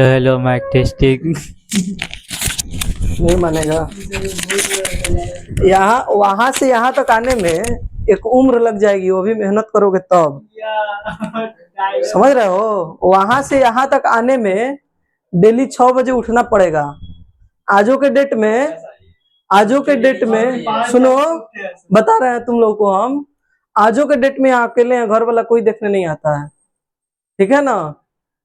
Hello mic testing. नहीं मानेगा। यहाँ वहां से यहाँ तक आने में एक उम्र लग जाएगी, वो भी मेहनत करोगे तब। समझ रहे हो? वहां से यहाँ तक आने में डेली 6 बजे उठना पड़ेगा। आजो के डेट में सुनो, बता रहे हैं तुम लोग को हम। आजो के डेट में अकेले हैं, घर वाला कोई देखने नहीं आता है, ठीक है ना।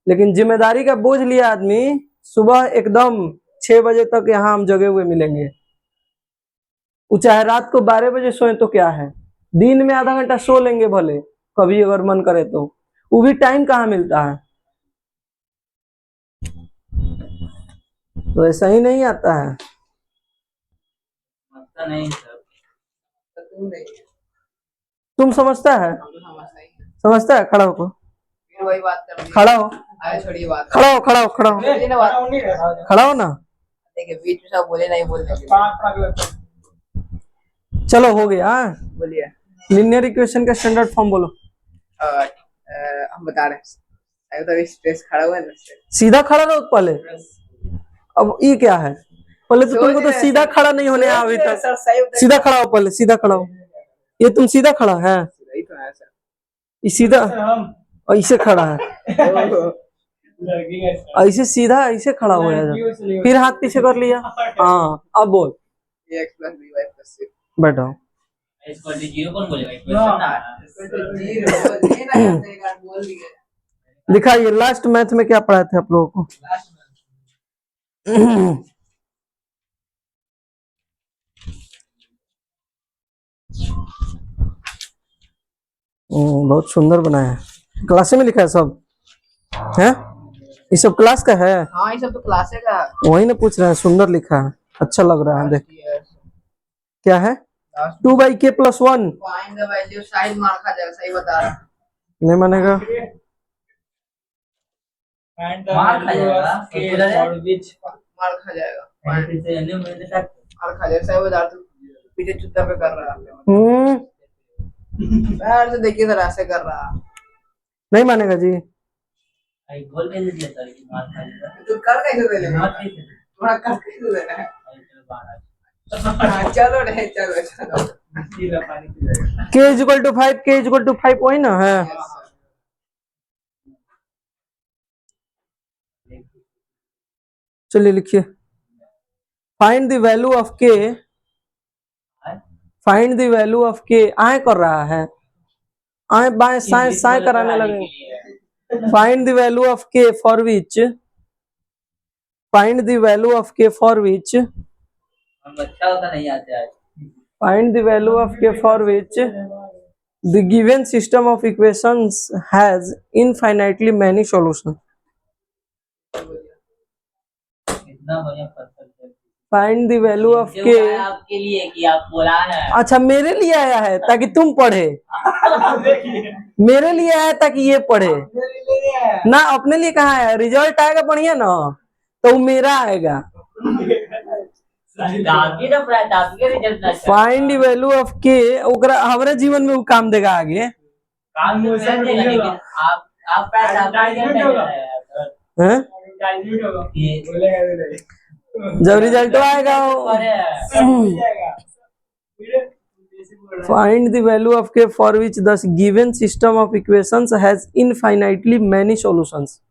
लेकिन जिम्मेदारी का बोझ लिया आदमी, सुबह एकदम 6 बजे तक यहाँ हम जगे हुए मिलेंगे। वो चाहे रात को 12 बजे सोए तो क्या है, दिन में आधा घंटा सो लेंगे भले, कभी अगर मन करे तो। वो भी टाइम कहाँ मिलता है, तो ऐसा ही नहीं आता है। नहीं तुम समझता है? समझता है? खड़ा हो, वही बात कर खड़ा हो, छोड़िए बात, खड़ा हो, खड़ा हो, खड़ा हो, खड़ा हो ना। देखिए बीच में सब बोले नहीं बोलते। चलो हो गया। बोलिए। लीनियर इक्वेशन का स्टैंडर्ड फॉर्म बोलो। हम बता रहे हैं, तो स्ट्रेस खड़ा हुआ है ना, सीधा खड़ा रहो पहले। अब ये क्या है? पहले तो तुमको तो सीधा खड़ा नहीं होने आया अभी तक। सीधा खड़ा हो, पहले सीधा खड़ा हो। ये तुम सीधा खड़ा है, ये सीधा ऐसे खड़ा है, ऐसे सीधा ऐसे खड़ा हो जाएगा, फिर हाथ पीछे कर लिया। हाँ अब बोल। बैठो। दिखाइए लास्ट मैथ में क्या पढ़ाए थे आप लोगों को। बहुत सुंदर बनाया है, क्लास में लिखा है सब है, ये सब क्लास का है। हाँ ये सब तो क्लास का। वही ना पूछ रहे हैं, सुंदर लिखा है, अच्छा लग रहा है। देख क्या है, 2/k+1। Find the value, side मार खा जाएगा, सही बता रहा हूं। नहीं मानेगा। मार खा जाएगा, मार खा जाएगा, सही बता रहा। तू पीछे चुत्ता पे कर रहा है, पैर से देखिए सर ऐसे कर रहा। नहीं मानेगा जी। तू कर कैसे दे लेगा, थोड़ा कर कैसे दे रहा है। चलो नहीं, चलो चलो। k=5, k=5 वही ना है। चलिए लिखिए, find the value of k, find the value of k। आए कर रहा है, आए बाएं साए साए कराने लगे। Find the value of k for which, find the value of k for which, अच्छा होता नहीं आते आज। Find the value of k for which the given system of equations has infinitely many solutions. इतना बढ़िया पत्थर है। Find the value of k। आपके लिए कि आप बोला है। अच्छा मेरे लिए आया है ताकि तुम पढ़े, मेरे लिए आया ताकि ये पढ़े ना, अपने लिए कहाँ आया। रिजल्ट आएगा बढ़िया ना तो मेरा आएगा। Find the value of k, ओकरा हमारे जीवन में वो काम देगा आगे। काम तो कर देगा, लेकिन आप हैं? जब रिजल्ट आएगा find the value of k for which the given system of equations has infinitely many solutions.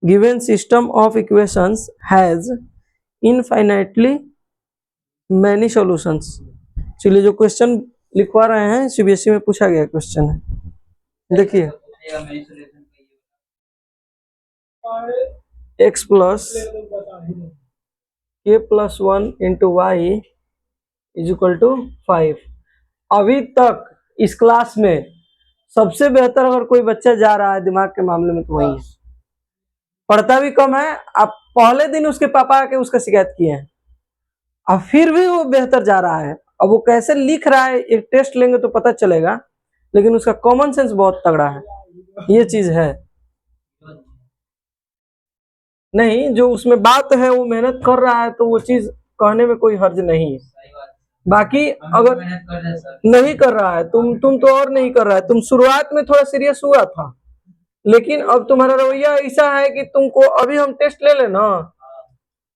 Given system of equations has infinitely many solutions. चलिए जो क्वेश्चन लिखवा रहे हैं सीबीएसई में पूछा गया क्वेश्चन है, देखिए। x plus k+1 into y is equal to 5। अभी तक इस क्लास में सबसे बेहतर अगर कोई बच्चा जा रहा है दिमाग के मामले में तो वही है। पढ़ता भी कम है, आप पहले दिन उसके पापा आके उसका शिकायत किए हैं, अब फिर भी वो बेहतर जा रहा है। अब वो कैसे लिख रहा है एक टेस्ट लेंगे तो पता चलेगा, लेकिन उसका कॉमन सेंस बहुत तगड़ा है, ये चीज है। नहीं जो उसमें बात है वो मेहनत कर रहा है तो वो चीज कहने में कोई हर्ज नहीं है। बाकी अगर नहीं कर रहा है तुम तो और नहीं कर रहा है। तुम शुरुआत में थोड़ा सीरियस हुआ था, लेकिन अब तुम्हारा रवैया ऐसा है कि तुमको अभी हम टेस्ट ले लेना,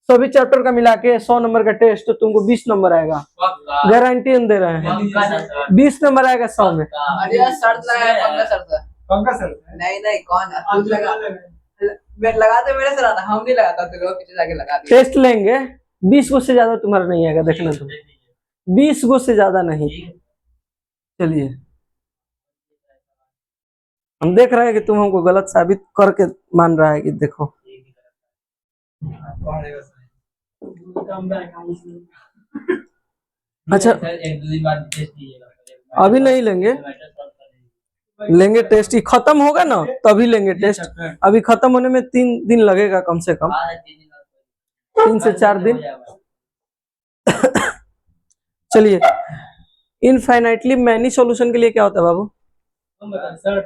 सभी चैप्टर का मिला के 100 नंबर का टेस्ट, तो तुमको 20 नंबर आएगा, पक्का गारंटी हम दे रहे हैं। पक्का ना सर 20 नंबर आएगा 100 में। पक्का। अरे यार शर्त लगाया पंकज सर से। पंकज सर नहीं नहीं कौन है खुद लगा, मैं लगाते मेरे से आता, हम नहीं लगाता, तेरे को पीछे जाके लगा दिया। टेस्ट लेंगे, 20 गो से ज्यादा तुम्हारा नहीं आएगा, देखना तुम, 20 गो से ज्यादा नहीं। चलिए, हम देख रहे हैं कि तुम हमको गलत साबित करके मान रहा है कि देखो। अच्छा, सर एक दो दिन बाद टेस्ट लीजिएगा। अभी नहीं लेंगे, लेंगे टेस्ट, ही खत्म होगा ना तभी लेंगे टेस्ट। अभी खत्म होने में 3 दिन लगेगा कम से कम, 3 से 4 दिन। चलिए, इनफाइनाइटली मैनी सॉल्यूशन के लिए क्या होता है बाबू? सर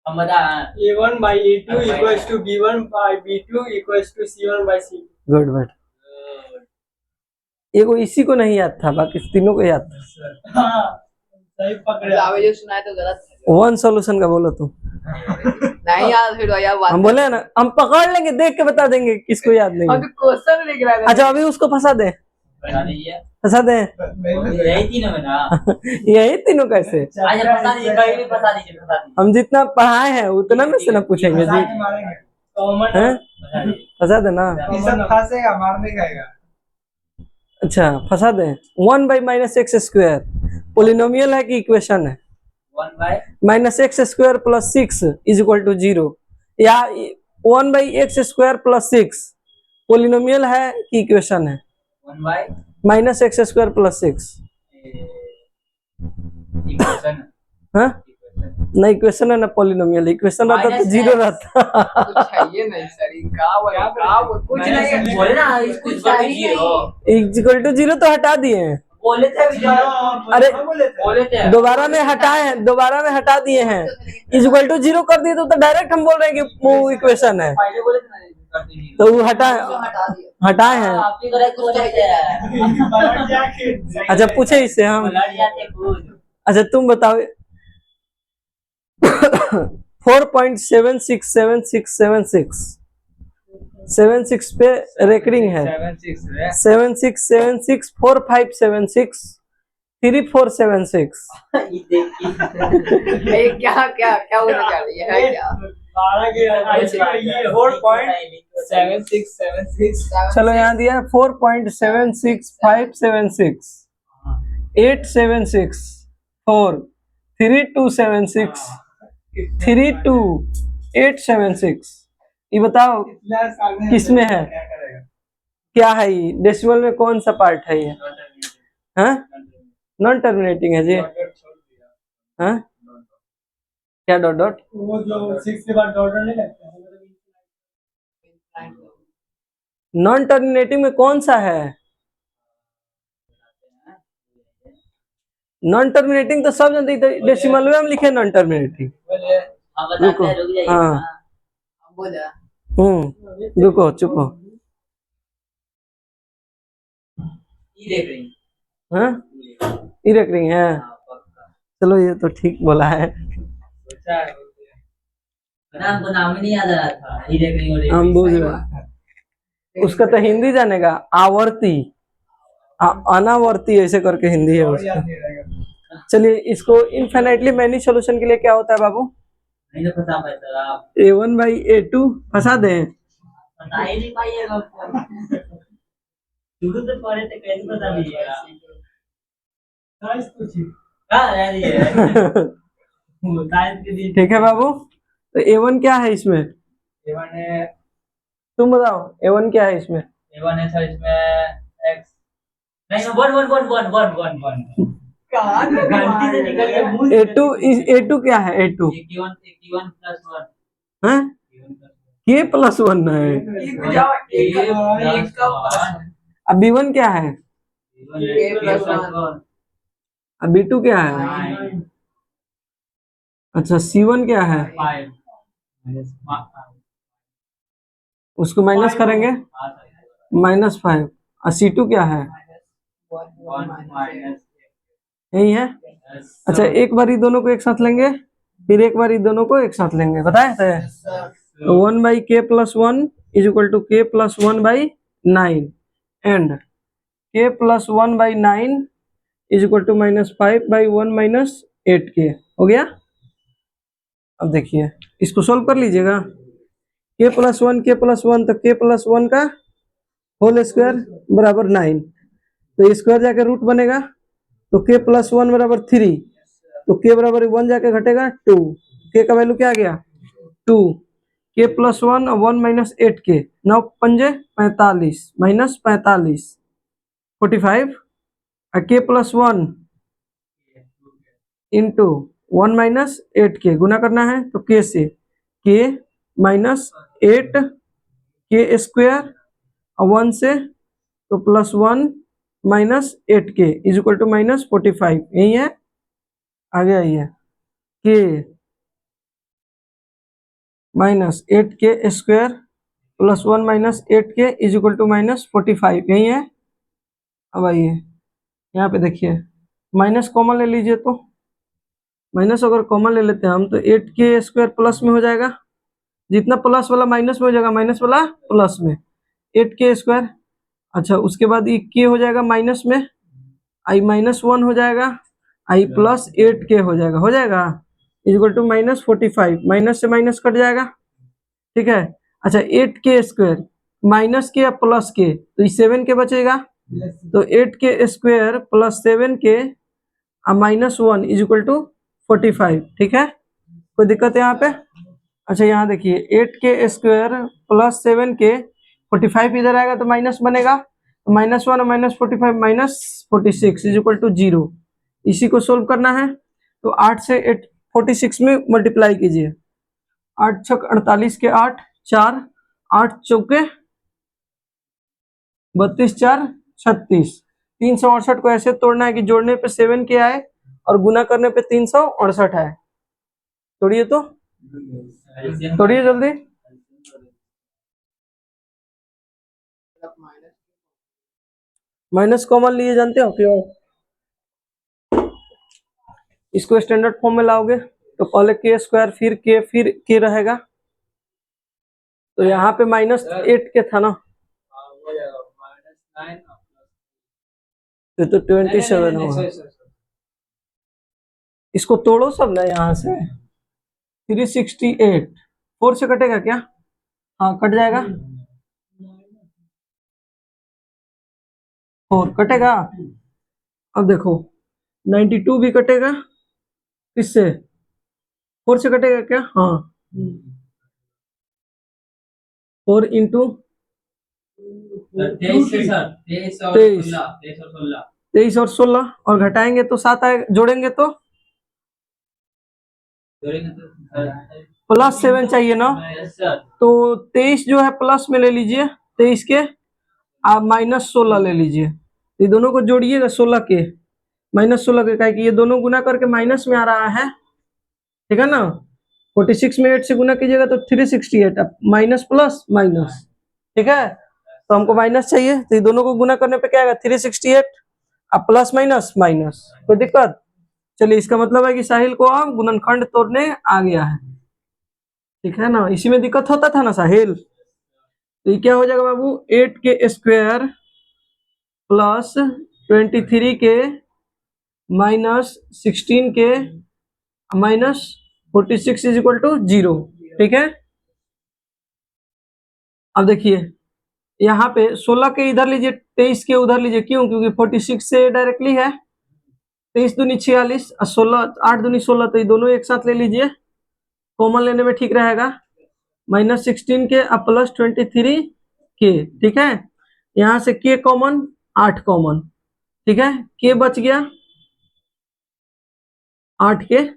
हम बता A1 by A2 equals to B1 by B2 equals to C1 by C2। Good good. एगो इसी को नहीं याद था, बाकी तीनों को याद था। हाँ, सही पकड़े। अबे जो सुनाए तो गलत है। 1 सॉल्यूशन का बोलो तुम। नहीं याद फिर यार बात। हम बोले है ना, हम पकड़ लेंगे, देख के बता देंगे किसको याद नहीं हम है। तो क्वेश्चन लिख रहा था। अच्छा, अभी उसको फंसा दे, बता दीजिए फंसा दे। यही तीनों में ना यही तीनों कैसे? आज फंसा दीजिए, कहीं भी फंसा दीजिए, फंसा दीजिए। हम जितना पढ़ाए हैं उतना में से ना पूछेंगे जी, कॉमन हैं? बता दीजिए। फंसा देना। फंसेगा, मारने खाएगा। अच्छा, फंसा दे। 1 by -x स्क्वायर पोलिनोमियल है कि इक्वेशन है? 1 by -x² + 6 = 0, या 1 by x स्क्वायर + 6 पोलिनोमियल है कि इक्वेशन है? 1 by -x² + 6। इक्वेशन हाँ, ना इक्वेशन है ना पोलिनोमियल। इक्वेशन रहता तो Minus 0 x। रहता। कुछ चाहिए नहीं सर, ये का कुछ नहीं है। बोले ना कुछ चाहिए हो, = 0 तो हटा दिए हैं। बोले थे अभी अरे बोले थे दोबारा में हटाए हैं, दोबारा में हटा दिए हैं। = 0 कर दिए तो डायरेक्ट हम बोल रहे हैं कि वो इक्वेशन है, पहले बोले थे ना कर दीजिए। तो वो हटाए हटा दिया। हटाए हैं। आप ही करेक्ट बोले थे। अच्छा, पूछे इससे हम। लड़ जाते खुद। अच्छा, तुम बताओ। 4.767676 पे रेकरिंग है। 7676 4576 3476। ये क्या क्या क्या होना चाह रही है क्या? 4.7676। चलो, यहाँ दिया 4.76576 876 4 3276 32876। ये बताओ किसमें है? क्या है ये? डेसिमल में कौन सा पार्ट है ये? हाँ, नॉन टर्मिनेटिंग है जी। हाँ, क्या डॉट डॉट? वो जो 6 के बाद डॉट नहीं लगता है। नॉन टर्मिनेटिंग में कौन सा है? नॉन टर्मिनेटिंग तो सब जानते हैं, डेसिमल में हम लिखे नॉन टर्मिनेटिंग। आप बताते हैं, रुक जाइए। हाँ। हम बोला रुको, चुप हो। ये देख रही हैं। हाँ, ये रख रही है। हाँ, पक्का। चलो, ये तो ठीक बोला है। ना हमको नाम ही नहीं याद आ रहा था। ये देख रही हो, हम बुझ गए। उसका तो हिंदी जानेगा, आवर्ती अनावर्ती ऐसे करके हिंदी है उसका। चलिए, इसको इनफाइनाइटली मैनी सॉल्यूशन के लिए क्या होता है बाबू? नहीं तो फंसा पाए सर आप। A1 by A2 फंसा दें। बता ही नहीं पाइएगा। शुरू से पढ़े थे, कैसे बता दीजिएगा? साइज तो ठीक। हाँ, यार ये साइंस के दिन ठीक है बाबू, तो A1 क्या है इसमें? A1 है, तुम बताओ, A1 क्या है इसमें? A1 है सर, इसमें x नहीं, 1 कहाँ से गलती से निकल गया मुंह से। A2 क्या है? A2 A1 plus 1 है, K+1 है। एक का अब B1 क्या है? K+1। अब B2 क्या है? अच्छा, C1 क्या है? 5 उसको माइनस करेंगे, -5। और C2 क्या है? 1 minus यही है। अच्छा, एक बार ये दोनों को एक साथ लेंगे, फिर एक बार इन दोनों को एक साथ लेंगे, बताए थे। तो 1/k+1 is equal to k+1/9 and k+1/9 is equal to -5/1 - 8k हो गया। अब देखिए इसको सोल्व कर लीजिएगा। k+1 तो k+1 का होल स्क्वायर बराबर 9, तो स्क्वायर जाके रूट बनेगा, तो k+1 बराबर 3, तो k बराबर 1 जाके घटेगा 2, k का वैल्यू क्या आ गया 2, k+1 और 1 - 8k 9 पंजे 45 -45 45 और k+1 इंटू 1 - 8k गुना करना है तो k से k -8 k स्क्वायर और 1 से तो +1 - 8k इज इक्वल टू -45, यही है। आगे आइए k -8k square +1 - 8k is equal to -45, यही है। अब आइए यहाँ पे देखिए माइनस कॉमन ले लीजिए, तो माइनस अगर कॉमन ले लेते हैं हम तो 8k स्क्वायर प्लस में हो जाएगा, जितना प्लस वाला माइनस में हो जाएगा माइनस वाला प्लस में 8k स्क्वायर। अच्छा उसके बाद ये k हो जाएगा माइनस में, i -1 हो जाएगा, i + 8k हो जाएगा इक्वल टू -45, माइनस से माइनस कट जाएगा, ठीक है। अच्छा 8k स्क्वायर माइनस के या प्लस के, तो ये 7k बचेगा, तो 8k square + 7k -1 is equal to 45, ठीक है। कोई दिक्कत है यहाँ पे। अच्छा यहाँ देखिए 8k स्क्वायर + 7k 45 इधर आएगा तो माइनस बनेगा, तो -1 और -45 -46 इज इक्वल टू 0। इसी को सोल्व करना है तो 8 से 46 में मल्टीप्लाई कीजिए, 8 × 6 = 48 के 8 4 8 चौके 32 4 36, 368 को ऐसे तोड़ना है कि जोड़ने पे 7k आए और गुना करने पे 368 आए। तोड़िए तो तोड़िए जल्दी। माइनस कॉमन लिए जानते हो क्यों, इसको स्टैंडर्ड फॉर्म में लाओगे तो पहले k स्क्वायर फिर k रहेगा, तो यहाँ पे -8k था ना, तो 27 होगा। इसको तोड़ो सब ना, यहाँ से 368 4 से कटेगा क्या, हाँ कट जाएगा, 4 कटेगा। अब देखो 92 भी कटेगा, किससे 4 से कटेगा क्या, हाँ 4 इंटू 23 और 16 और घटाएंगे तो 7 आएगा, जोड़ेंगे तो +7 चाहिए ना, तो 23 जो है प्लस में ले लीजिए, 23 के आप -16 ले लीजिए, ये दोनों को जोड़िएगा 16 के -16 के, कि ये दोनों गुना करके माइनस में आ रहा है, ठीक है ना। 46 में 8 से गुना कीजिएगा तो 368, अब माइनस प्लस माइनस, ठीक है। तो हमको माइनस चाहिए, तो ये दोनों को गुना करने पे क्या आएगा 368, अब प्लस माइनस माइनस, कोई दिक्कत। चलिए इसका मतलब है कि साहिल को अब गुणनखंड तोड़ने आ गया है, ठीक है ना। इसी में दिक्कत होता था ना साहिल, तो ये क्या हो जाएगा बाबू 8k square + 23k -16k -46 is equal to 0, ठीक है। अब देखिए यहाँ पे 16 के इधर लीजिए, 23 के उधर लीजिए, क्यों, क्योंकि 46 से डायरेक्टली है, 23 दूनी 46 और 16 8 दूनी 16, तो ये दोनों एक साथ ले लीजिए, कॉमन लेने में ठीक रहेगा, -16 के अब +23 के, ठीक है। यहाँ से k कॉमन 8 कॉमन, ठीक है, k बच गया 8 के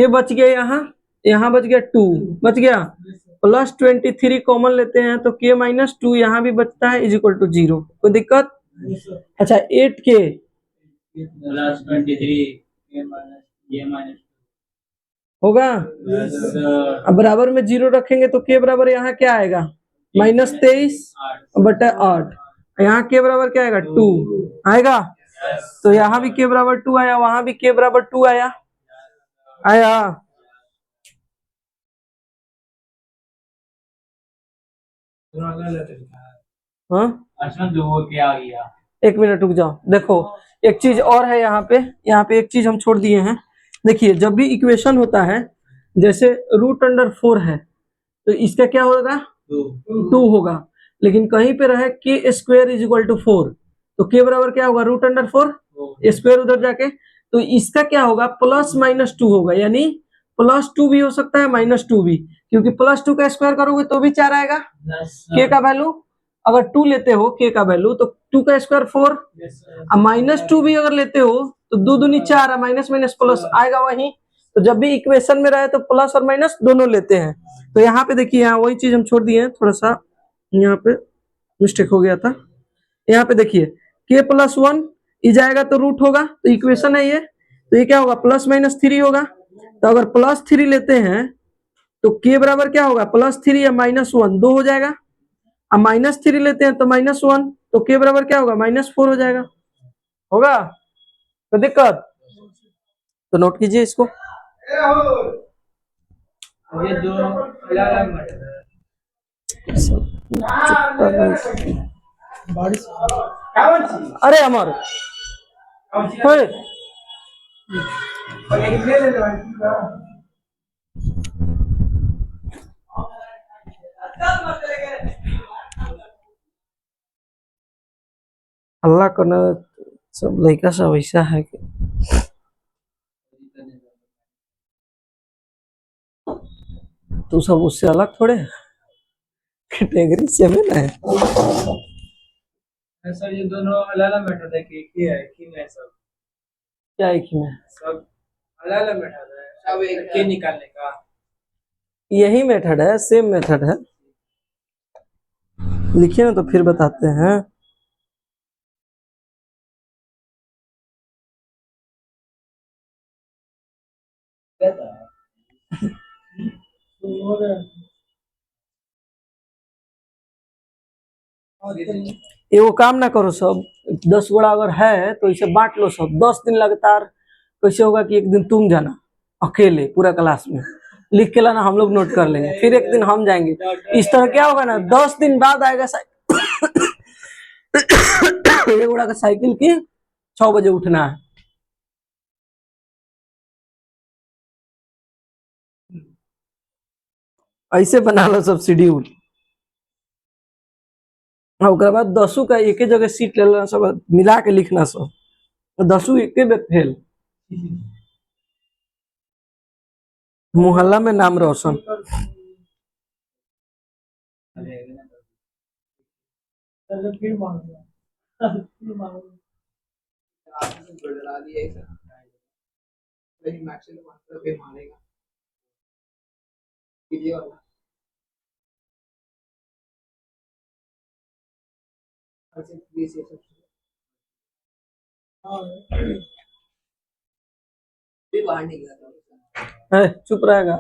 बच गया, यहाँ बच गया 2 बच गया, +23 कॉमन लेते हैं तो k -2 यहाँ भी बचता है इज इक्वल टू 0, कोई दिक्कत। अच्छा 8k होगा, अब बराबर में 0 रखेंगे तो k बराबर यहाँ क्या आएगा -23/8, यहाँ k बराबर क्या आएगा 2 आएगा, तो यहाँ भी k बराबर 2 आया, वहां भी k बराबर 2 आया, हाँ अर्चना जो क्या आ गया। एक मिनट रुक जाओ, देखो एक चीज और है यहाँ पे एक चीज हम छोड़ दिए हैं। देखिए जब भी इक्वेशन होता है, जैसे √4 है तो इसका क्या होगा, 2 होगा। लेकिन कहीं पे रहे k² = 4 तो k बराबर क्या होगा, √4 स्क्वायर उधर जाके, तो इसका क्या होगा, +-2 होगा, यानी +2 भी हो सकता है -2 भी, क्योंकि +2 का स्क्वायर करोगे तो भी 4 आएगा। k का वैल्यू अगर 2 लेते हो, k का वैल्यू तो 2 का स्क्वायर 4, अब -2 भी अगर लेते हो तो 2 दूनी 4, माइनस माइनस प्लस आएगा वही। तो जब भी इक्वेशन में रहे तो प्लस और माइनस दोनों लेते हैं। तो यहाँ पे देखिए, यहाँ वही चीज हम छोड़ दिए हैं, थोड़ा सा यहाँ पे मिस्टेक हो गया था। यहाँ पे देखिए k+1 ई जाएगा तो रूट होगा, तो इक्वेशन है ये, तो ये क्या होगा, +-3 होगा। तो अगर +3 लेते हैं तो k बराबर क्या होगा, +3 या -1 दो हो जाएगा। अब -3 लेते हैं तो -1, तो k बराबर क्या होगा, -4 हो जाएगा। होगा तो दिक्कत, तो नोट कीजिए इसको। ये दो अलग-अलग मैटर है। बारिश, कौन सी? अरे अमर कौन सी? हे, और एक ले ले लो। अल्लाह करना, सब लड़का सब ऐसा है कि तू सब उससे अलग थोड़े कैटेगरी से में ना है। सर ये दोनों अलग-अलग मैटर है कि एक ही है कि नहीं सब क्या एक ही में, सब अलग-अलग मैटर है। सब एक के निकालने का यही मेथड है, सेम मेथड है। लिखिए ना तो फिर बताते हैं। ये वो काम ना करो सब, 10 गोड़ा अगर है तो इसे बांट लो सब, 10 दिन लगातार। कैसे होगा कि एक दिन तुम जाना अकेले पूरा क्लास में लिख के लाना, हम लोग नोट कर लेंगे, फिर एक दिन हम जाएंगे। इस तरह क्या होगा ना, 10 दिन बाद आएगा ये गोड़ा का साइकिल की 6 बजे उठना है। ऐसे बना लो सब शेड्यूल, और ओकरा बाद 10 का एक जगह सीट ले लेना, सब मिला के लिखना सब, 10 एक में फेल। मोहल्ला में नाम रोशन। चलो फिर मांगूंगा फिर मांगूंगा। आपने बढ़ा दिया है सर, वही मैक्स में मास्टर पे मारेगा कीजिए वाला। अच्छा प्लीज ये सब हाँ भी बाहर निकला था। है, चुप रहेगा।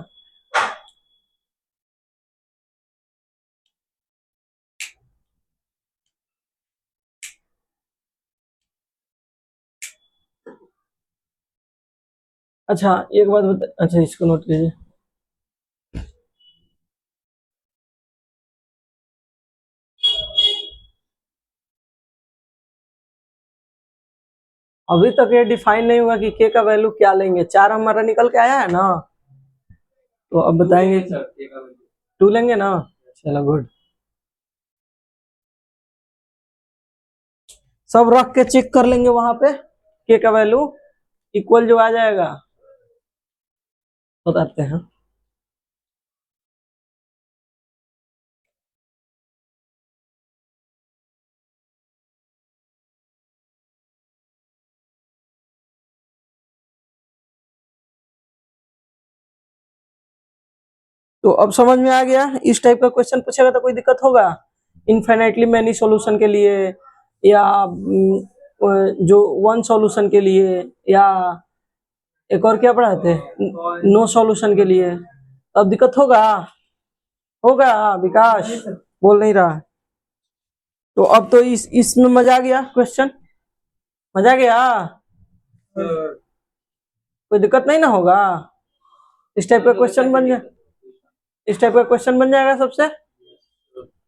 अच्छा एक बात बता, अच्छा इसको नोट कीजिए। अभी तक ये डिफाइन नहीं हुआ कि के का वैल्यू क्या लेंगे। 4 हमारा निकल के आया है ना, तो अब बताएंगे 2 लेंगे ना। चलो गुड, सब रख के चेक कर लेंगे वहां पे, के का वैल्यू इक्वल जो आ जाएगा बताते हैं। तो अब समझ में आ गया, इस टाइप का क्वेश्चन पूछेगा तो कोई दिक्कत होगा इनफाइनाइटली मैनी सॉल्यूशन के लिए, या जो वन सॉल्यूशन के लिए, या एक और क्या पढ़ाए थे, नो सॉल्यूशन के लिए। अब दिक्कत होगा, होगा विकास बोल नहीं रहा। तो अब तो इसमें मजा आ गया, क्वेश्चन मजा आ गया, कोई दिक्कत नहीं ना होगा। इस टाइप का क्वेश्चन बन जाए, इस टाइप का क्वेश्चन बन जाएगा सबसे।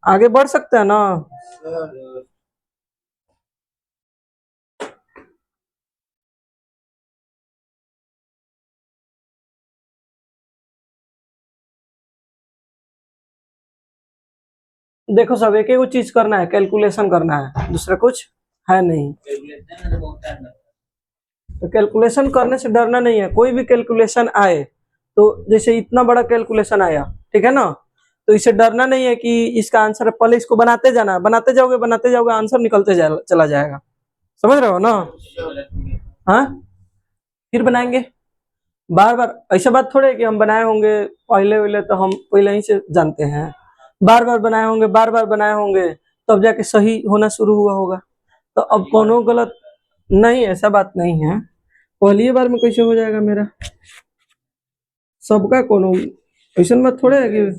आगे बढ़ सकते हैं ना? सर देखो सब एक एक चीज करना है, कैलकुलेशन करना है, दूसरा कुछ है नहीं। कैलकुलेशन में तो बहुत टाइम लगता तो कैलकुलेशन करने से डरना नहीं है, कोई भी कैलकुलेशन आए तो जैसे इतना बड़ा कैलकुलेशन आया, ठीक है ना, तो इससे डरना नहीं है कि इसका आंसर, पहले इसको बनाते जाना, बनाते जाओगे आंसर निकलते चला जाएगा। समझ रहे हो ना? है। हाँ, फिर बनाएंगे बार बार। ऐसा बात थोड़े है कि हम बनाए होंगे पहले वहले, तो हम पहले ही से जानते हैं। बार बार बनाए होंगे, बार बार बनाए होंगे, तब जाके सही होना शुरू हुआ होगा। तो अब कोनो गलत नहीं, ऐसा बात नहीं है। पहली बार में कैसे हो जाएगा मेरा? सबका कोनो ऐसा बात थोड़े है कि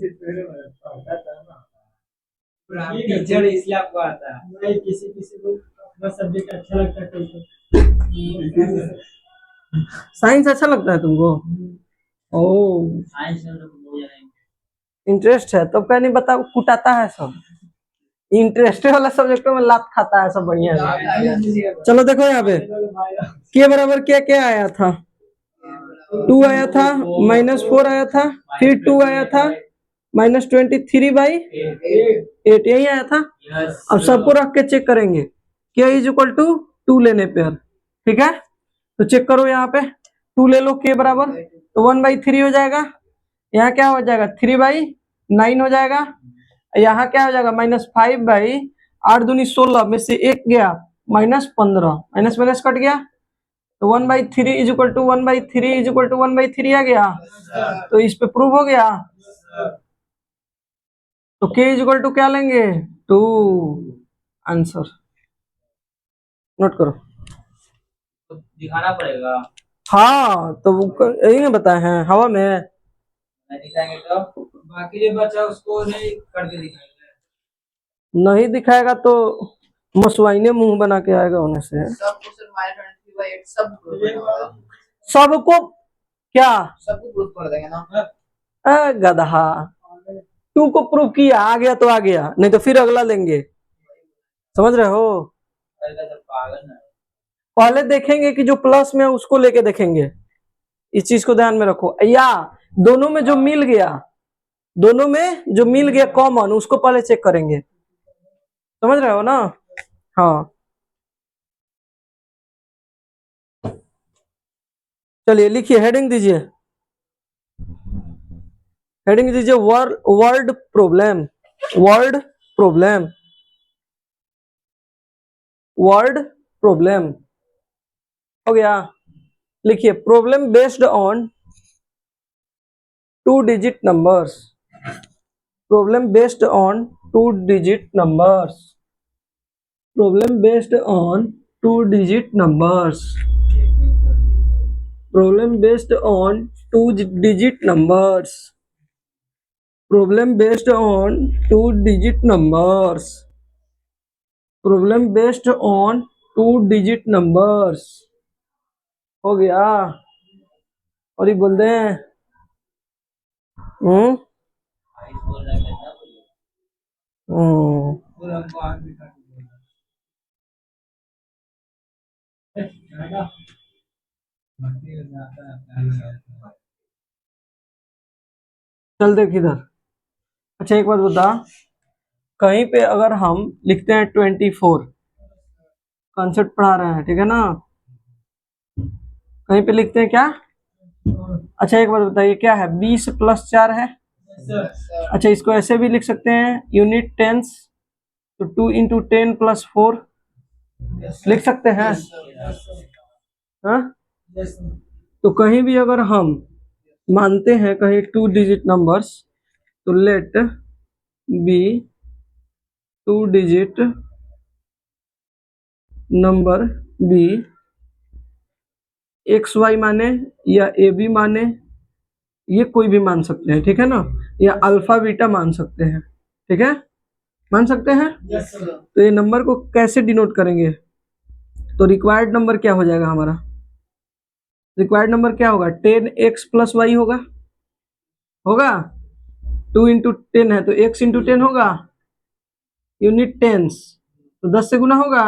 टीचर इसलिए आपको आता है। नहीं, किसी किसी को अपना सब्जेक्ट अच्छा लगता है, कोई साइंस अच्छा लगता है तुमको? ओ, साइंस में तो बहुत ज्यादा इंटरेस्ट है, तब क्या नहीं बता, कुटाता है सब। इंटरेस्ट वाला सब्जेक्टों में लात खाता है सब, बढ़िया है। चलो देखो यहाँ पे के बराबर क्या क्या आया था? 2 आया था, -4 आया था, फिर 2 आया था, -23/8 यही आया था। यस। अब सबको रख के चेक करेंगे, k इज इक्वल टू 2 लेने पर, ठीक है? तो चेक करो यहाँ पे 2 ले लो, k बराबर तो 1/3 हो जाएगा। यहाँ क्या हो जाएगा? 3/9 हो जाएगा। यहाँ क्या हो जाएगा? -5/8 दूनी 16 में से एक गया, -15, माइनस माइनस कट गया, तो 1/3 is equal to 1/3 is equal to 1/3 आ गया। तो इस पे प्रूव हो गया। तो k इज इक्वल टू क्या लेंगे? 2। आंसर नोट करो। तो दिखाना पड़ेगा। हाँ, तो यही ना बताए हैं हवा में। नहीं दिखाएंगे तो बाकी जो बचा उसको नहीं करके दिखाएंगे। नहीं दिखाएगा तो मसवाइने मुंह बना के आएगा होने से। सब कुछ -23/8 सब प्रूफ सबको क्या? सबको प्रूफ कर देंगे ना। गधा, 2 को प्रूव किया, आ गया तो आ गया, नहीं तो फिर अगला लेंगे। समझ रहे हो? पहले तो पागल ना। पहले देखेंगे कि जो प्लस में है उसको लेके देखेंगे, इस चीज को ध्यान में रखो। या दोनों में जो मिल गया, दोनों में जो मिल गया कॉमन, उसको पहले चेक करेंगे। समझ रहे हो ना? हाँ, चलिए लिखिए, हेडिंग दीजिए, हेडिंग दीजिए word problem, word problem, word problem. हो गया? लिखिए, problem based on 2 digit numbers, problem based on 2 digit numbers, problem based on 2 digit numbers, problem based on 2 digit numbers, problem based on 2 digit numbers, problem based on 2 digit numbers. हो गया? और ये बोल दें हम्म ice बोल रहा है कितना बोलिए। हम्म, फिर हमको आगे दिखा दीजिएगा। बाकी आता है। चल देख इधर। अच्छा एक बात बता, कहीं पे अगर हम लिखते हैं 24, कॉन्सेप्ट पढ़ा रहे हैं, ठीक है ना, कहीं पे लिखते हैं क्या? अच्छा एक बात बताइए, क्या है? 20 + 4 है। अच्छा इसको ऐसे भी लिख सकते हैं, यूनिट टेंस, तो 2 × 10 + 4 लिख सकते हैं। हाँ, तो कहीं भी अगर हम मानते हैं कहीं 2 डिजिट नंबर्स, तो let be 2 digit number be XY माने या AB माने, ये कोई भी मान सकते हैं, ठीक है ना, या अल्फा बीटा मान सकते हैं, ठीक है, मान सकते हैं। तो ये नंबर को कैसे डिनोट करेंगे? तो रिक्वायर्ड नंबर क्या हो जाएगा हमारा? रिक्वायर्ड नंबर क्या होगा? 10x + y होगा, होगा। 2 × 10 है तो x × 10 होगा, यूनिट टेंस, तो 10 से गुना होगा,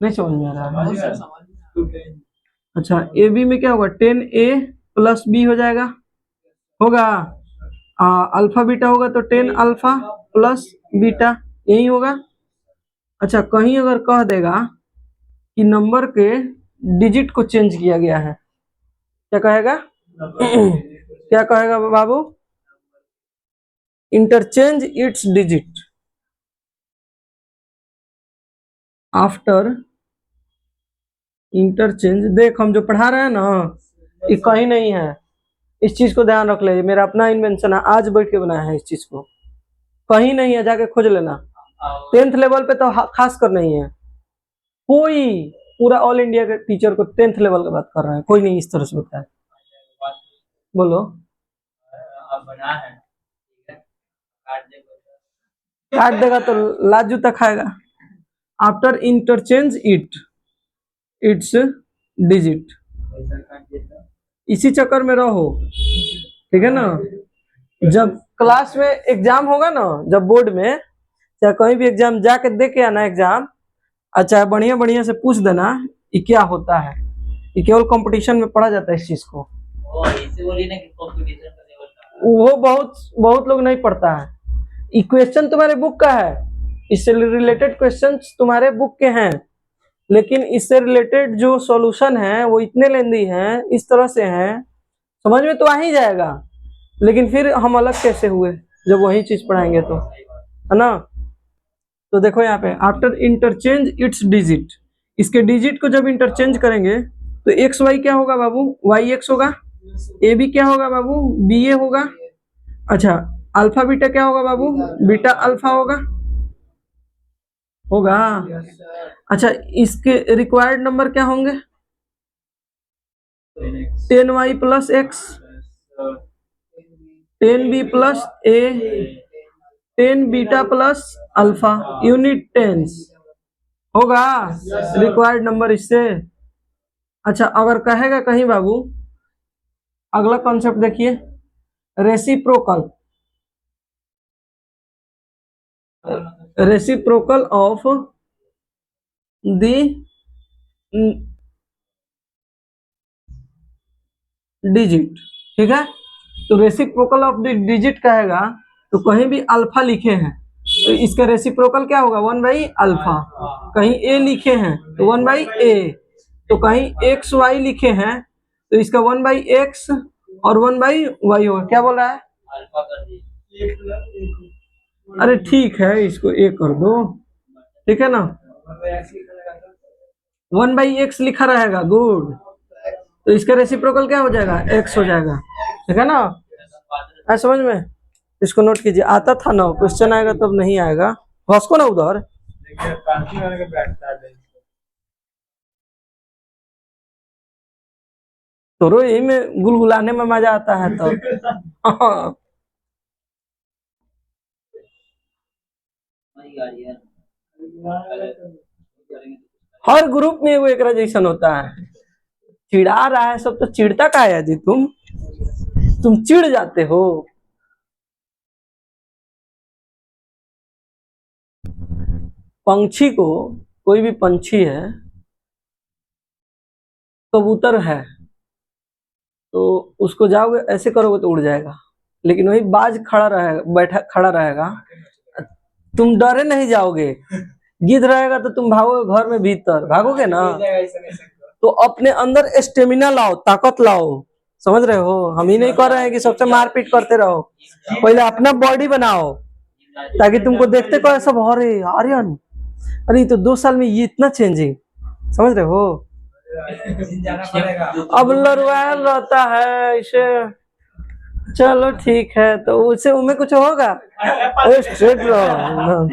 नहीं समझ में आ रहा है। सर समझ अच्छा ए बी में क्या होगा, 10a प्लस बी हो जाएगा, होगा अल्फा बीटा होगा तो 10 अल्फा प्लस बीटा, यही होगा। अच्छा कहीं अगर कह देगा कि नंबर के डिजिट को चेंज किया गया है, क्या कहेगा? क्या कहेगा बाबू? Interchange its digit after interchange. देख हम जो पढ़ा रहे हैं ना, ये कहीं नहीं है, इस चीज को ध्यान रख ले, मेरा अपना इन्वेंशन है, आज बैठ के बनाया है इस चीज को, कहीं नहीं है, जाके खोज लेना। 10th लेवल पे तो खास कर नहीं है कोई, पूरा ऑल इंडिया के टीचर को 10th लेवल की बात कर रहे हैं, कोई नहीं इस तरह से होता है। बोलो अब बना है, काट देगा तो लात जूता खाएगा। आफ्टर इंटरचेंज इट्स डिजिट, इसी चक्कर में रहो, ठीक है ना। जब क्लास में एग्जाम होगा ना, जब बोर्ड में चाहे कहीं भी एग्जाम जाके दे के आना एग्जाम, अच्छा बढ़िया बढ़िया से पूछ देना ये क्या होता है, ये केवल कंपटीशन में पढ़ा जाता है इस चीज को, वो इसे बोली ना कि कंपटीशन का लेवल था। वो बहुत बहुत लोग नहीं पढ़ता है। ये क्वेश्चन तुम्हारे बुक का है, इससे रिलेटेड क्वेश्चंस तुम्हारे बुक के हैं, लेकिन इससे रिलेटेड जो सॉल्यूशन है वो इतने लेंदी हैं, इस तरह से हैं, समझ में तो आ ही जाएगा, लेकिन फिर हम अलग कैसे हुए जब वही चीज पढ़ाएंगे तो, है ना। तो देखो यहाँ पे आफ्टर इंटरचेंज इट्स डिजिट, इसके डिजिट को जब इंटरचेंज करेंगे तो एक्स वाई क्या होगा बाबू, वाई एक्स होगा, ए बी क्या होगा बाबू, बी ए होगा। अच्छा अल्फा बीटा क्या होगा बाबू, बीटा अल्फा होगा, होगा। अच्छा इसके रिक्वायर्ड नंबर क्या होंगे, 10y plus X, 10b plus A, 10 beta plus alpha, unit tens, होगा रिक्वायर्ड नंबर इससे। अच्छा अगर कहेगा कहीं बाबू, अगला कॉन्सेप्ट देखिए, reciprocal, reciprocal of the digit, ठीक है। तो रेसिप्रोकल ऑफ द डिजिट कहेगा तो कहीं भी अल्फा लिखे हैं तो इसका रेसिप्रोकल क्या होगा, 1/अल्फा, कहीं ए लिखे हैं तो 1/ए, तो कहीं एक्स वाई लिखे हैं तो इसका 1/एक्स और 1/वाई होगा। क्या बोल रहा है? अल्फा कर दी। अरे ठीक है इसको ए कर दो, ठीक है ना, 1/एक्स लिखा रहेगा, गुड, तो इसका रेसिप्रोकल क्या हो जाएगा, एक्स हो जाएगा, ठीक है ना। है समझ में? इसको नोट कीजिए, आता था ना, क्वेश्चन आएगा तब नहीं आएगा, हंसको ना उधर। तो यही में गुलगुलाने में मजा आता है तो हर ग्रुप में वो एक रजिस्ट्रेशन होता है, चिढ़ा रहा है सब तो चिढ़ता का है जी, तुम चिढ़ जाते हो। पंछी को, कोई भी पंछी है, कबूतर है, तो उसको जाओगे ऐसे करोगे तो उड़ जाएगा, लेकिन वही बाज खड़ा रहेगा, बैठा खड़ा रहेगा, तुम डरे नहीं जाओगे, गिद्ध रहेगा तो तुम भागोगे घर में भीतर, भागोगे ना। तो अपने अंदर स्टेमिना लाओ, ताकत लाओ, समझ रहे हो। हम ही नहीं कर रहे हैं कि सबसे मारपीट करते रहो, पहले अपना बॉडी बनाओ ताकि तुमको देखते को ऐसा, अरे आर्यन, अरे तो 2 साल में ये इतना चेंजिंग, समझ रहे हो। अब लड़वाया रहता है इसे, चलो ठीक है, तो उसे उनमें कुछ होगा, स्ट्रेट रहो।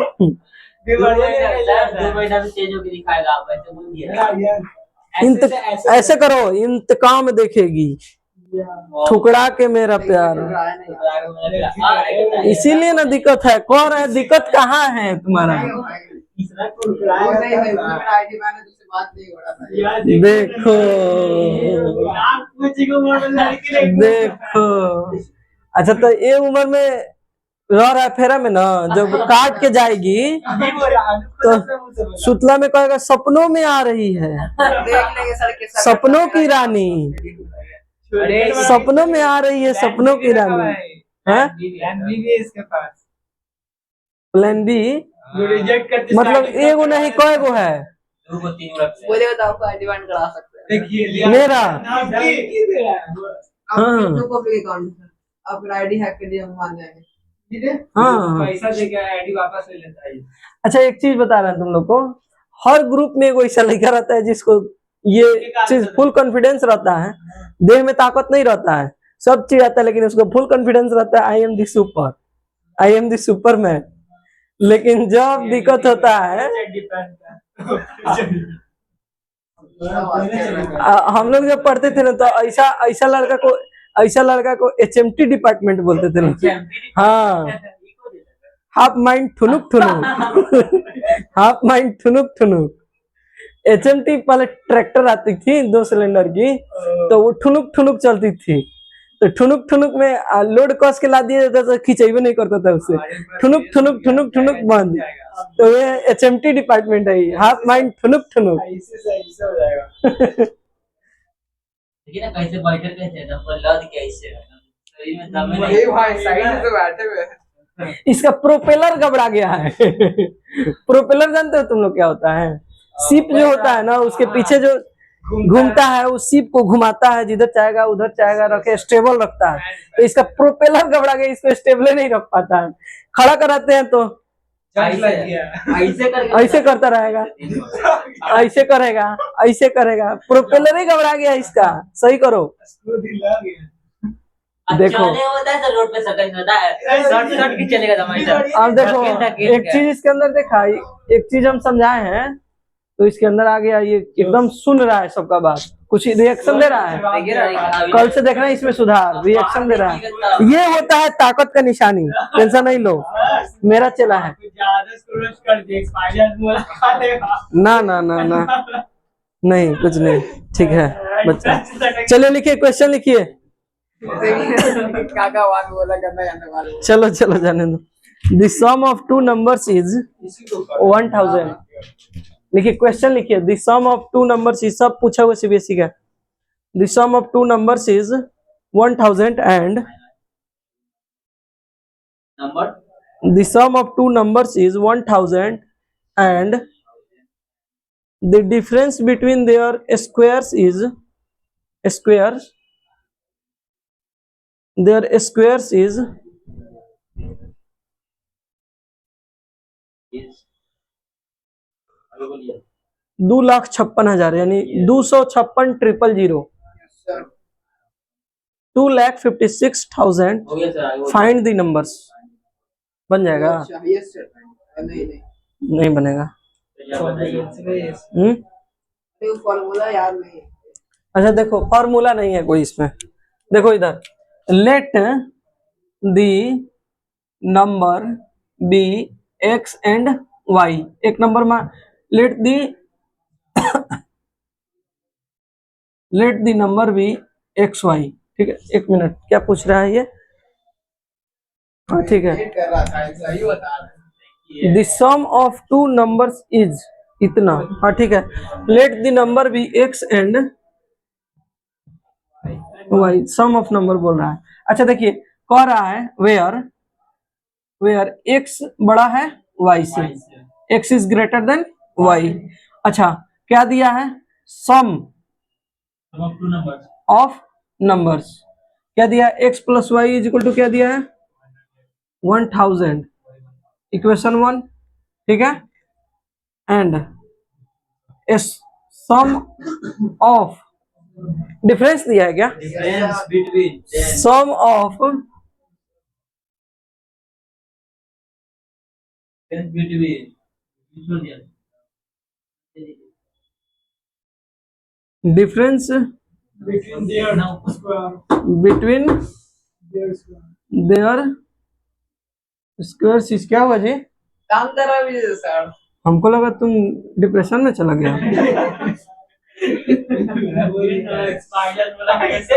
2 महीना में चेंज होकर दिखाएगा, आप ऐसे बोल दिया। ऐसे करो, इंतकाम देखेगी, ठुकरा के मेरा प्यार, इसीलिए ना दिक्कत है। कौन है, दिक्कत कहाँ है तुम्हारा? देखो देखो, अच्छा तो ये उम्र में रह रहा है फेरा में ना, जब काट के जाएगी तो सुतला में कहेगा सपनों में आ रही है, देख लेंगे सर किसका सपनों की रानी, सपनों में आ रही है, सपनों की रानी है। प्लान बी भी है इसके पास। प्लान बी वो रिजेक्ट करते मतलब एगो नहीं कय गो है। दो को तीन रख बोले तो आपको डिमांड करा सकते हैं। देखिए मेरा नाम की दे रहा है। आप हाँ। कितनों पब्लिक अकाउंट है, आप आईडी हैक कर दिए हम मान जाएंगे। हाँ पैसा देके आईडी वापस ले लेता है। अच्छा एक चीज बता रहा हूँ तुम लोग को, हर ग्रुप में कोई ऐसा लड़का रहता है जिसको ये चीज फुल कॉन्फिडेंस रहता है, देह में ताकत नहीं रहता है, सब चीज आता है, लेकिन उसको फुल कॉन्फिडेंस रहता है, I am the super, I am the Superman. लेकिन जब दिक्कत होता है, हम लोग जब पढ़ते थे ना तो ऐसा लड़का को HMT डिपार्टमेंट बोलते थे ना। हाँ, हाफ माइंड ठुनुक ठुनुक हाफ माइंड ठुनुक ठुनुक। HMT पहले ट्रैक्टर आती थी 2 सिलेंडर की, तो वो ठुनुक ठुनुक चलती थी, तो ठुनुक ठुनुक में लोड कस के ला दिया जाता तो खिंचाई नहीं करता था उससे, ठुनुक ठुनुक ठुनुक ठुनुक बंद। तो ये HMT डिपार्टमेंट है, हाफ माइंड ठुनुक ठुनुक। ऐसे हो जाएगा। देखिए ना कैसे बैठे कैसे एकदम पर लद के ऐसे शरीर में दम ये नहीं। भाई साइड से बैठे हुए हैं। इसका प्रोपेलर गबड़ा गया है। प्रोपेलर जानते हो तुम लोग क्या होता है? शिप जो होता है ना, उसके पीछे जो घूमता है, उस शिप को घुमाता है, जिधर चाहेगा उधर चाहेगा रखे, स्टेबल रखता है। तो इसका प्रोपेलर गबड़ा गया, इसको स्टेबल नहीं रख पाता है, खड़ा कराते हैं तो ऐसे करता रहेगा, ऐसे करेगा, ऐसे करेगा, प्रोपेलर ही गबड़ा गया इसका, सही करो। देखो होता है तो रोड पे सकल होता है, शॉर्ट शॉर्ट की चलेगा हमेशा। अब देखो एक चीज इसके अंदर देखा, एक चीज हम समझाए हैं, तो इसके अंदर आ गया, ये एकदम सुन रहा है सबका बात, कुछ रिएक्शन दे रहा है। कल से देखना इसमें सुधार, रिएक्शन दे रहा है। ये होता है ताकत का निशानी, टेंशन नहीं लो, मेरा चला है। ना ना ना ना नहीं, कुछ नहीं, ठीक है बच्चा। चलिए लिखिए, क्वेश्चन लिखिए। काका बात बोला करना जाने वाले। चलो चलो जाने दो। The sum of 2 numbers is 1000। लिखिए, क्वेश्चन लिखिए। The sum of 2 numbers is, सब पूछा हुआ CBSE का। The sum of 2 numbers is 1000 and number the sum of 2 numbers is 1000 and the difference between their squares is their squares is 2,56,000, यानी 256,000 2,56,000। हो गया sir, आगे फाइंड द नंबर्स। बन जाएगा? Yes sir. नहीं नहीं नहीं बनेगा। वो फॉर्मूला याद नहीं है। अच्छा देखो, फॉर्मूला नहीं है कोई इसमें। देखो इधर, let the number be x and y। एक नंबर में let the number be x y। ठीक है, एक मिनट, क्या पूछ रहा है ये? हाँ ठीक है। वेट कर रहा था, सही बता रहा है। The sum of 2 numbers is इतना। हाँ ठीक है, let the number be x and y। Sum of number बोल रहा है। अच्छा देखिए, कह रहा है वेयर x बड़ा है y से, x is greater than y। अच्छा, क्या दिया है? Sum of numbers. क्या दिया? x plus y is equal to क्या दिया है? 1000। इक्वेशन 1, ठीक है। एंड सम ऑफ, डिफरेंस दिया है क्या? Difference between sum of difference between their square, between their square. Their squares is, क्या हुआ जी? काम कर रहा भी सर। हमको लगा तुम डिप्रेशन में चला गया। स्पाइडर बोला कैसे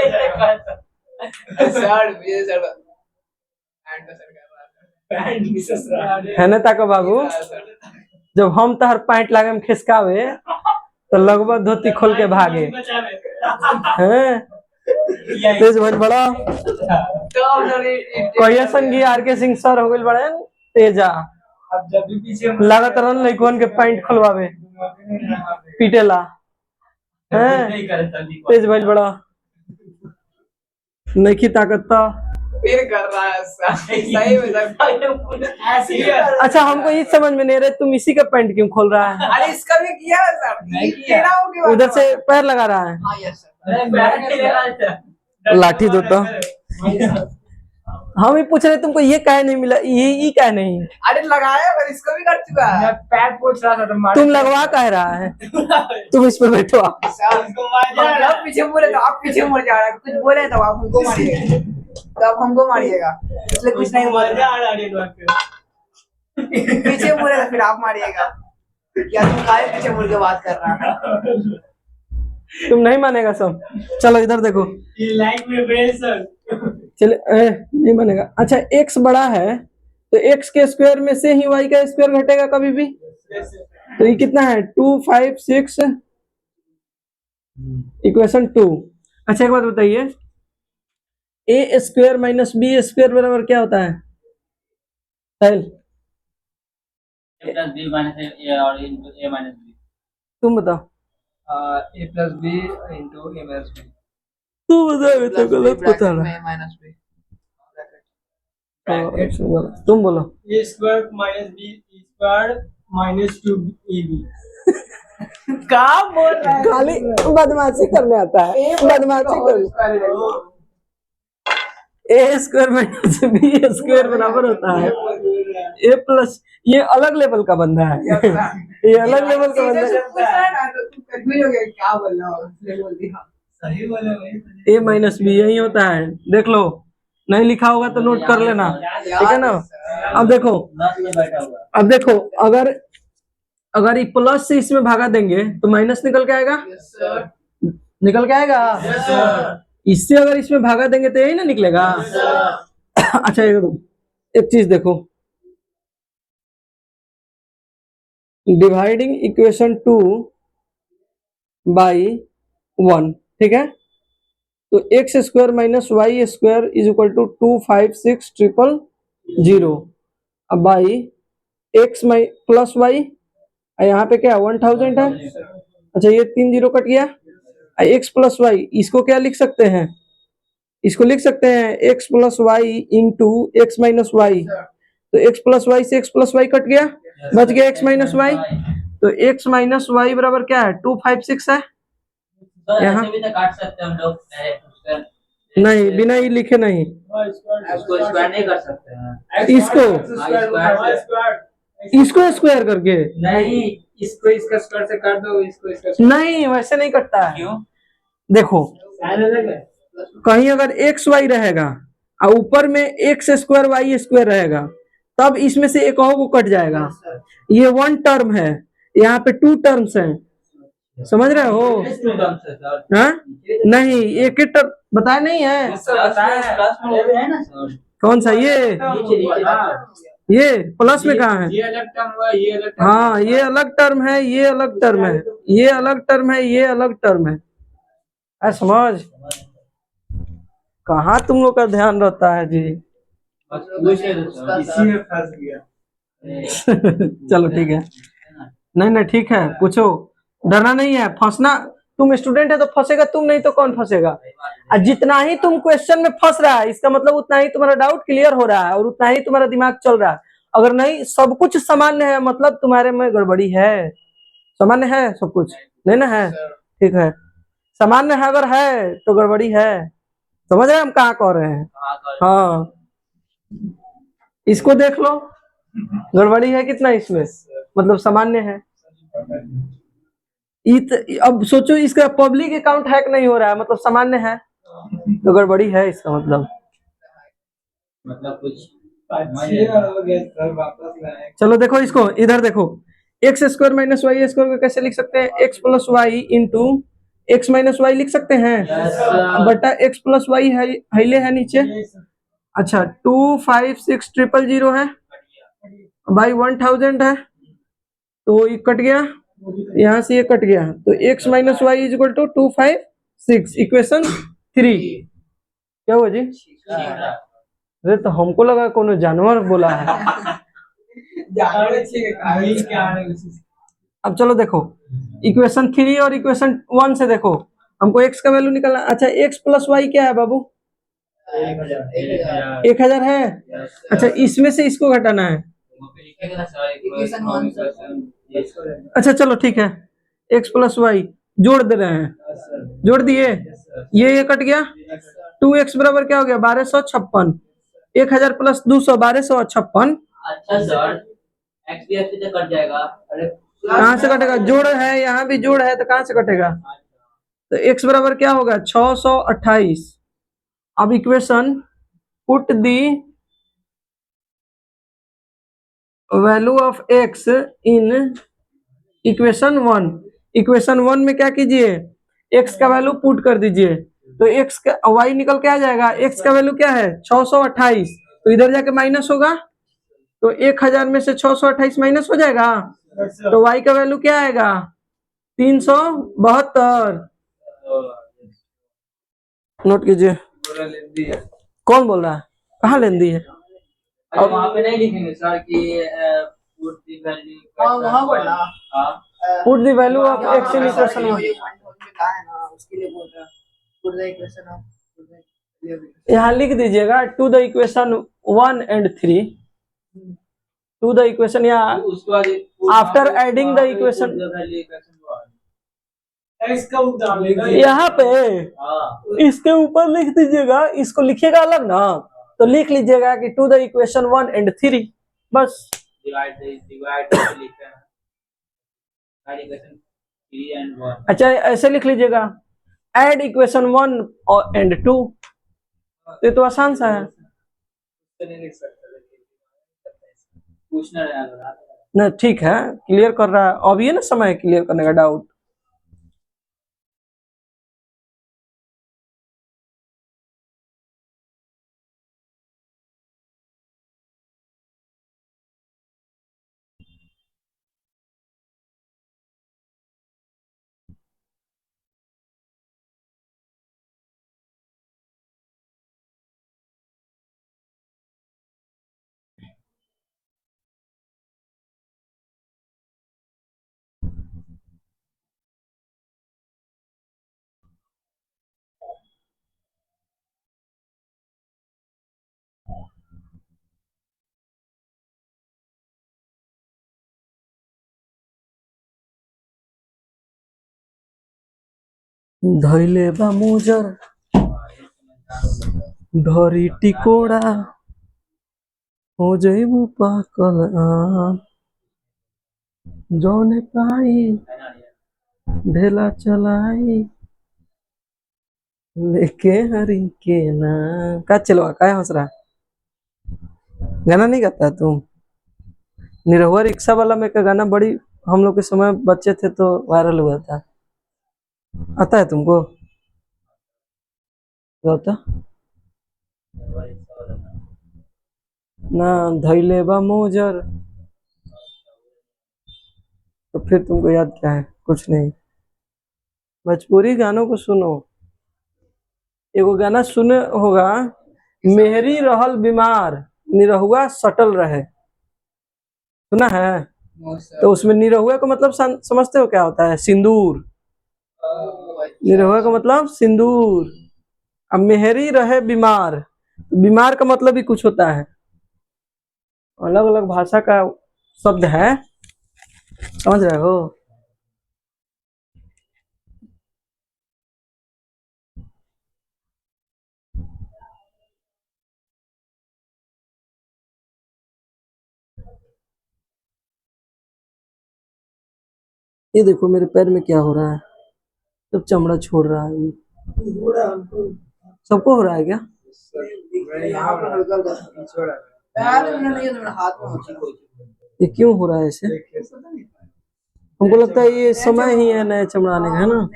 sir Vijay sir and sir कर रहा पैंट भी ससुरा है ना ताको बाबू, जब हम तहर पैंट लागे में खिसकावे तो लगभग धोती खोल के भागे हैं। तेज भइल बड़ा कहिया संगी आर के सिंह सर हो गइल बड़े तेजा, अब जब भी पीछे लागत रहन लइकवन के पैंट खोलवावे पीटेला हैं। नहीं करे तभी तेज भइल बड़ा नहीं ताकत था। फिर कर रहा है ऐसा। सही में सर। ऐसे ही है। अच्छा हमको ये समझ में नहीं रहा तुम इसी का पैंट क्यों खोल रहा है, अरे इसका भी किया है सर। नहीं किया। टेढ़ा हो गया। उधर से पैर लगा रहा है। हाँ यस सर। अरे बैठ के ले रहा था। लाठी दो तो। हम ही पूछ रहे तुमको ये काहे नहीं मिला, ये काहे नहीं, अरे लगाया पर इसको भी कर चुका है। मैं पैर पोछ रहा था तो मार तुम लगवा कह रहा है, तुम इस पर बैठो आप। इसको मार जा रहा आप पीछे मुड़े तो आप पीछे मुड़ जा रहा है। कुछ बोले तो आप हमको मारिएगा। तो आप हमको मारिएगा, इसलिए कुछ नहीं बोल मजा आ रहा है लोग के। पीछे मुड़े तो फिर आप मारिएगा। क्या तुम काहे पीछे मुड़ के बात कर रहा है? तुम नहीं मानेगा सब। चलो इधर देखो, ये लाइक में बेल सर। चले नहीं मानेगा। अच्छा x बड़ा है तो x के स्क्वायर में से ही y का स्क्वायर घटेगा कभी भी, तो ये कितना है 2 5 6 इक्वेशन 2। अच्छा एक बात बताइए, a square minus b square बराबर क्या होता है Sahil, plus B minus A और इनटू ए माइनस बी। तुम बताओ। A plus B into A minus B. तू बता, ये तो गलत बता रहा है। Minus B. तुम बोलो। A square minus B square minus 2ab। क्या बोल रहा है? खाली बदमाशी करने आता है, बदमाशी कर। ए स्क्वायर माइनस बी स्क्वायर बराबर होता है ए प्लस, ये अलग लेवल का बंदा है, ये अलग लेवल का बंदा है। क्या बोल रहा हो? इसलिए बोल दिया। सही बोले भाई। ए माइनस बी यही होता है, देख लो, नहीं लिखा होगा तो नोट कर लेना, ठीक है ना। अब देखो, बस में बैठा हुआ। अब देखो, अगर ये प्लस से इसमें भागा देंगे तो माइनस निकल के आएगा, यस सर। निकल के आएगा। इससे अगर इसमें भागा देंगे तो यही ना निकलेगा। अच्छा एक चीज देखो, डिवाइडिंग इक्वेशन 2 बाई 1, ठीक है, तो x square minus y square is equal to 2 5 6 triple 0। अब बाई एक्स प्लस वाई, यहाँ पे क्या 1000 है। अच्छा ये 3 0 कट गया। एक्स प्लस वाई, इसको क्या लिख सकते हैं, इसको लिख सकते हैं x plus y into x minus y. तो एक्स प्लस वाई से एक्स प्लस वाई कट गया, बच गया एक्स माइनस वाई। तो एक्स माइनस वाई बराबर क्या है 2 5 6 है। तो यहाँ? ऐसे भी तो काट सकते हैं हम लोग डायरेक्ट, नहीं बिना ये लिखे नहीं, उसको स्क्वायर नहीं कर सकते हैं। इसको स्क्वायर करके नहीं, इसको इसका स्क्वायर से कर दो, इसको इसका नहीं, वैसे नहीं कटता है। क्यों? देखो अलग है। कहीं अगर एक्स वाई रहेगा और ऊपर में एक्स स्क्वायर वाई स्क्वायर रहेगा तब इसमें से एक और को कट जाएगा। ये 1 टर्म है, यहाँ पे 2 टर्म्स हैं, समझ रहे हो? हाँ? नहीं एक ही टर्म बताया नहीं है। क्लास में वो है ना सर। कौन सा ये ये प्लस में कहाँ है? ये अलग टर्म हुआ, ये अलग टर्म। हाँ ये अलग टर्म है, ये अलग टर्म है, ये अलग टर्म है, ये अलग टर्म है। समझ कहाँ तुम लोग का ध्यान रहता है जी। बस पूछे तो सर। इसी में फंस गया। चलो ठीक है, नहीं ठीक है, पूछो, डरना नहीं है, फंसना। तुम स्टूडेंट है तो फंसेगा तुम, नहीं तो कौन फंसेगा। और जितना ही तुम क्वेश्चन में फंस रहा है इसका मतलब उतना ही तुम्हारा डाउट क्लियर हो रहा है और उतना ही तुम्हारा दिमाग चल रहा है। अगर नहीं सब कुछ सामान्य है मतलब तुम्हारे में गड़बड़ी है। सामान्य है सब कुछ, नहीं ना है, ठीक है। सामान्य है अगर है तो गड़बड़ी है, समझ रहे हैं हम कहाँ कह रहे हैं। हाँ इसको देख लो, गड़बड़ी है कितना इसमें, मतलब सामान्य है। अब सोचो इसका पब्लिक अकाउंट हैक नहीं हो रहा है मतलब सामान्य है, तो गड़बड़ी है इसका मतलब कुछ हो गया सर, वापस लाए। चलो देखो इसको, इधर देखो, x square minus y square को कैसे लिख सकते हैं, x plus y into x minus y लिख सकते हैं, बटा एक्स प्लस वाई है हिले है नीचे। अच्छा 2 5 6 0 0 है, भाई 1000 है तो ये कट गया, यहाँ से ये कट गया, तो x minus y is equal to 256, equation 3। क्या हुआ जी? अरे तो हमको लगा कोनो जानवर बोला है। अब चलो देखो इक्वेशन 3 और इक्वेशन 1 से देखो हमको x का वैल्यू निकालना। अच्छा x प्लस वाई क्या है बाबू? 1000 है। अच्छा इसमें से इसको घटाना है। इक्वेशन 1 अच्छा चलो ठीक है, x प्लस वाई जोड़ दे रहे हैं, जोड़ दिए, ये कट गया, 2x बराबर क्या हो गया? 1256, 1000 प्लस 200 1256। अच्छा सर, एक्स भी एक्स से कट जाएगा। अरे कहाँ से कटेगा? जोड़ है, यहाँ भी जोड़ है, तो कहाँ से कटेगा? तो x बराबर क्या होगा? 628। अब equation put the value of x in equation 1। Equation 1 में क्या कीजिए? x का वैल्यू पुट कर दीजिए, तो x का y निकल के आ जाएगा। x का वैल्यू क्या है? 628, तो इधर जाके माइनस होगा, तो 1000 में से 628 माइनस हो जाएगा, तो y का वैल्यू क्या आएगा? 372। नोट कीजिए। कौन बोल रहा है? कहाँ लेंदी है? अरे वहाँ पे नहीं लिखेंगे सर कि पुट द वैल्यू। हाँ वहाँ पर ना put the value of x in equation 1। है ना उसके लिए बोल रहा पुट द इक्वेशन ऑफ यहाँ लिख दीजिएगा to the equation 1 and 3, to the equation, या उसके बाद after adding the equation x का डालेगा यहाँ पे हाँ इसके ऊपर लिख दीजिएगा, इसको लिखिएगा अलग ना, तो लिख लीजिएगा कि टू द इक्वेशन 1 and 3, बस। डिवाइड लिखा है इक्वेशन 3 and 1। अच्छा ऐसे लिख लीजिएगा, एड इक्वेशन 1 and 2, ये तो आसान सा है नहीं लिख सकते, पूछना रहेगा। ना। ठीक है, क्लियर कर रहा है, अभी है ना समय क्लियर करने का डाउट। धैले बा मोजर धरी टिकोड़ा हो जइबू पाकल आम, जौने पाई ढेला चलाई लेके हरी के नाम। का चलो क्या हंस रहा? गाना नहीं गाता तुम? निरहुआ रिक्शा वाला में का गाना बड़ी, हम लोग के समय बच्चे थे तो वायरल हुआ था, आता है तुमको? गाता ना धैले बा मोजर, तो फिर तुमको याद क्या है? कुछ नहीं। भोजपुरी गानों को सुनो। एगो गाना सुने होगा, मेहरी रहल बीमार निरहुआ सटल रहे, सुना है? तो उसमें निरहुआ का मतलब समझते हो क्या होता है? सिंदूर। निरहुआ का मतलब सिंदूर। अब मेहरी रहे बीमार, तो बीमार का मतलब भी कुछ होता है, अलग अलग भाषा का शब्द है, समझ रहे हो? ये देखो मेरे पैर में क्या हो रहा है, सब चमड़ा छोड़ रहा है। ये सबको हो रहा है क्या? यहाँ पर हल्का हल्का छोड़ा पैर में नहीं है, मेरा हाथ में होता है। ये क्यों हो रहा है ऐसे? हमको लगता है ये समय ही है नए चमड़ाने का, है ना?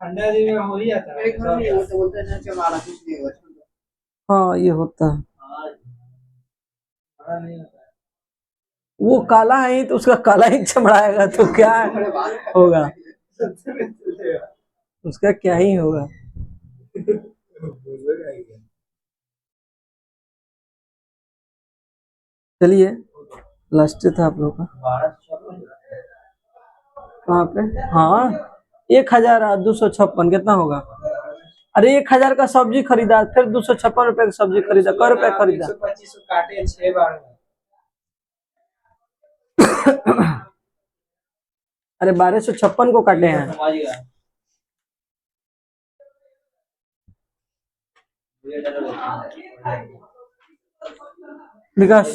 ठंडा दिन में हो ही जाता है। एक बार नहीं बोलते बोलते नहीं चला कुछ नहीं होगा। हाँ ये होता है। बड़ा नहीं होता है। वो काला है तो उसका काला ही चमड़ाएगा तो क्या होगा, उसका क्या ही होगा। चलिए लास्ट था आप लोग का। 1256 कहाँ पे? हाँ 1256 कितना होगा? अरे 1000 का सब्जी खरीदा, फिर 256 रुपए की सब्जी खरीदा, क रुपए खरीदा? 125 काटे 6 बार में। अरे 1256 को काटे हैं समझ गया। ये डर लगता है। विकास।